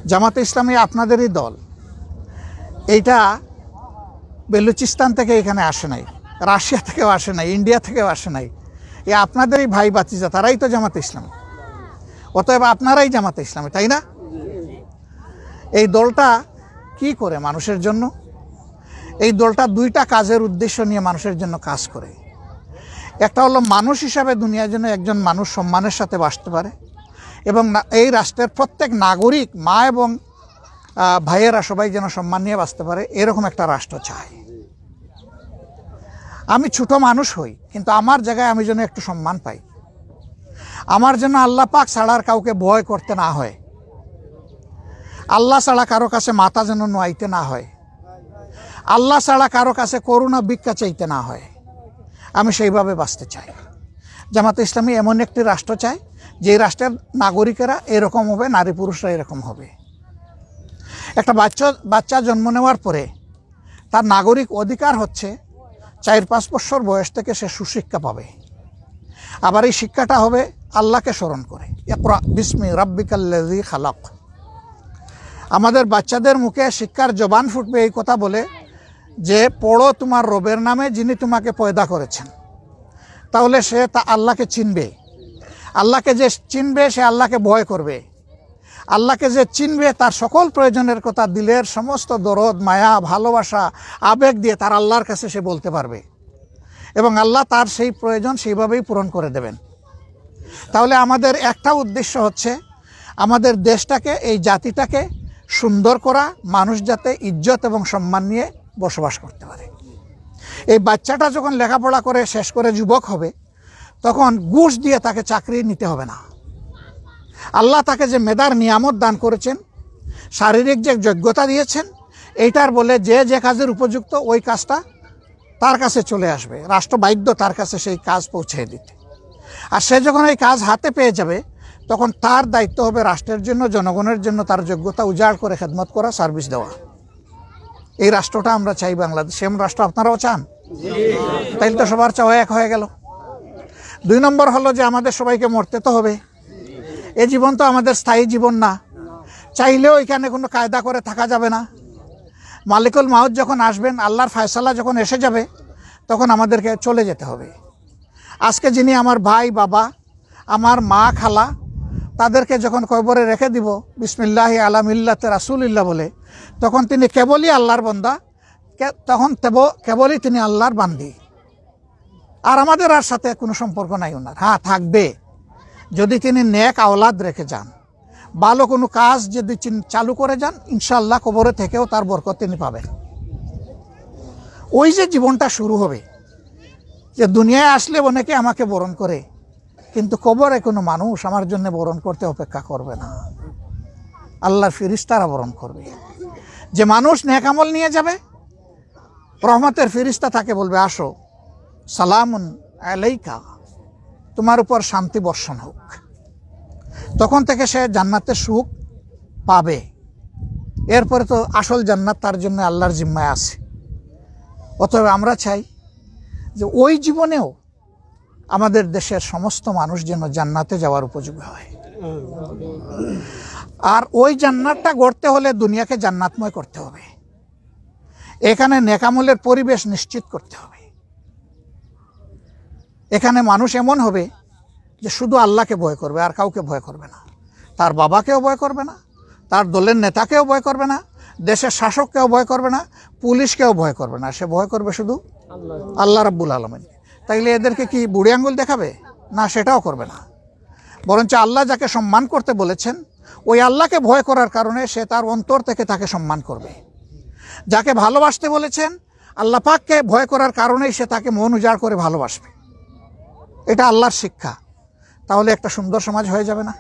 জামাতে ইসলামী আপনাদেরই দল। এইটা বেলুচিস্তান থেকে এখানে আসে নাই, রাশিয়া থেকেও আসে নাই, ইন্ডিয়া থেকেও আসে নাই। এ আপনাদেরই ভাই বাতিজা, তারাই তো জামাতে ইসলামী। অতএব আপনারাই জামাতে ইসলামী, তাই না? এই দলটা কি করে মানুষের জন্য? এই দলটা দুইটা কাজের উদ্দেশ্য নিয়ে মানুষের জন্য কাজ করে। একটা হলো মানুষ হিসাবে দুনিয়ার জন্য একজন মানুষ সম্মানের সাথে বাঁচতে পারে এবং এই রাষ্ট্রের প্রত্যেক নাগরিক, মা এবং ভাইয়েরা সবাই যেন সম্মান নিয়ে বাঁচতে পারে, এরকম একটা রাষ্ট্র চাই। আমি ছোট মানুষ হই, কিন্তু আমার জায়গায় আমি যেন একটু সম্মান পাই। আমার জন্য আল্লাহ পাক ছাড়ার কাউকে ভয় করতে না হয়, আল্লাহ ছাড়া কারো কাছে মাথা যেন নোয়াইতে না হয়, আল্লাহ ছাড়া কারো কাছে করুণা ভিক্ষা চাইতে না হয়। আমি সেইভাবে বাঁচতে চাই। জামাতে ইসলামী এমন একটি রাষ্ট্র চাই যে রাষ্ট্রের নাগরিকেরা এরকম হবে, নারী পুরুষরা এরকম হবে। একটা বাচ্চা জন্ম নেওয়ার পরে তার নাগরিক অধিকার হচ্ছে 4-5 বছর বয়স থেকে সে সুশিক্ষা পাবে। আবার এই শিক্ষাটা হবে আল্লাহকে স্মরণ করে, ইকরা বিসমি রাব্বিকাল্লাযী খালাক। আমাদের বাচ্চাদের মুখে শিক্ষার জবান ফুটবে এই কথা বলে যে পড়ো তোমার রবের নামে যিনি তোমাকে পয়দা করেছেন। তাহলে সে তা আল্লাহকে চিনবে। আল্লাহকে যে চিনবে সে আল্লাহকে ভয় করবে। আল্লাহকে যে চিনবে তার সকল প্রয়োজনের কথা, দিলের সমস্ত দরদ, মায়া, ভালোবাসা, আবেগ দিয়ে তার আল্লাহর কাছে সে বলতে পারবে এবং আল্লাহ তার সেই প্রয়োজন সেইভাবেই পূরণ করে দেবেন। তাহলে আমাদের একটা উদ্দেশ্য হচ্ছে আমাদের দেশটাকে, এই জাতিটাকে সুন্দর করা, মানুষ যাতে ইজ্জত এবং সম্মান নিয়ে বসবাস করতে পারে। এই বাচ্চাটা যখন লেখাপড়া করে শেষ করে যুবক হবে, তখন ঘুষ দিয়ে তাকে চাকরি নিতে হবে না। আল্লাহ তাকে যে মেধার নিয়ামত দান করেছেন, শারীরিক যে যোগ্যতা দিয়েছেন, এইটার বলে যে যে কাজের উপযুক্ত ওই কাজটা তার কাছে চলে আসবে। রাষ্ট্র বাধ্য তার কাছে সেই কাজ পৌঁছে দিতে। আর সে যখন এই কাজ হাতে পেয়ে যাবে, তখন তার দায়িত্ব হবে রাষ্ট্রের জন্য, জনগণের জন্য তার যোগ্যতা উজাড় করে খেদমত করা, সার্ভিস দেওয়া। এই রাষ্ট্রটা আমরা চাই বাংলাদেশ। এমন রাষ্ট্র আপনারাও চান? তাইলে তো সবার চাওয়া এক হয়ে গেল। 2 নম্বর হলো যে আমাদের সবাইকে মরতে তো হবে। এই জীবন তো আমাদের স্থায়ী জীবন না। চাইলেও এখানে কোনো কায়দা করে থাকা যাবে না। মালিকুল মাউত যখন আসবেন, আল্লাহর ফয়সালা যখন এসে যাবে, তখন আমাদেরকে চলে যেতে হবে। আজকে যিনি আমার ভাই, বাবা, আমার মা, খালা, তাদেরকে যখন কবরে রেখে দিব বিসমিল্লাহি আলা মিল্লাতে রাসূলিল্লাহ বলে, তখন তিনি কেবলই আল্লাহর বান্দা, তখন কেবলই তিনি আল্লাহর বান্দি। আর আমাদের আর সাথে কোনো সম্পর্ক নাই ওনার। হ্যাঁ, থাকবে যদি তিনি নেক আওলাদ রেখে যান, ভালো কোনো কাজ যদি চালু করে যান, ইনশাআল্লাহ কবরে থেকেও তার বরকত তিনি পাবেন। ওই যে জীবনটা শুরু হবে, যে দুনিয়ায় আসলে অনেকে আমাকে বরণ করে, কিন্তু কবরে কোনো মানুষ আমার জন্য বরণ করতে অপেক্ষা করবে না। আল্লাহর ফেরেশতারা বরণ করবে। যে মানুষ নেক আমল নিয়ে যাবে, রহমতের ফেরেশতা তাকে বলবে, আসো, সালামুন আলাইকা, তোমার উপর শান্তি বর্ষণ হোক। তখন থেকে সে জান্নাতের সুখ পাবে। এরপরে তো আসল জান্নাত তার জন্য আল্লাহর জিম্মায় আছে। অতএব আমরা চাই যে ওই জীবনেও আমাদের দেশের সমস্ত মানুষ যেন জান্নাতে যাওয়ার উপযোগী হয়। আর ওই জান্নাতটা গড়তে হলে দুনিয়াকে জান্নাতময় করতে হবে। এখানে নেকামলের পরিবেশ নিশ্চিত করতে হবে। এখানে মানুষ এমন হবে যে শুধু আল্লাহকে ভয় করবে, আর কাউকে ভয় করবে না। তার বাবাকেও ভয় করবে না, তার দলের নেতাকেও ভয় করবে না, দেশের শাসককেও ভয় করবে না, পুলিশকেও ভয় করবে না। সে ভয় করবে শুধু আল্লাহ রাব্বুল আলামিন। তাইলে এদেরকে কি বুড়ি আঙ্গুল দেখাবে? না, সেটাও করবে না। বরঞ্চ আল্লাহ যাকে সম্মান করতে বলেছেন, ওই আল্লাহকে ভয় করার কারণে সে তার অন্তর থেকে তাকে সম্মান করবে। যাকে ভালোবাসতে বলেছেন, আল্লাহ পাককে ভয় করার কারণেই সে তাকে মন উজাড় করে ভালোবাসবে। এটা আল্লাহর শিক্ষা। তাহলে একটা সুন্দর সমাজ হয়ে যাবে না?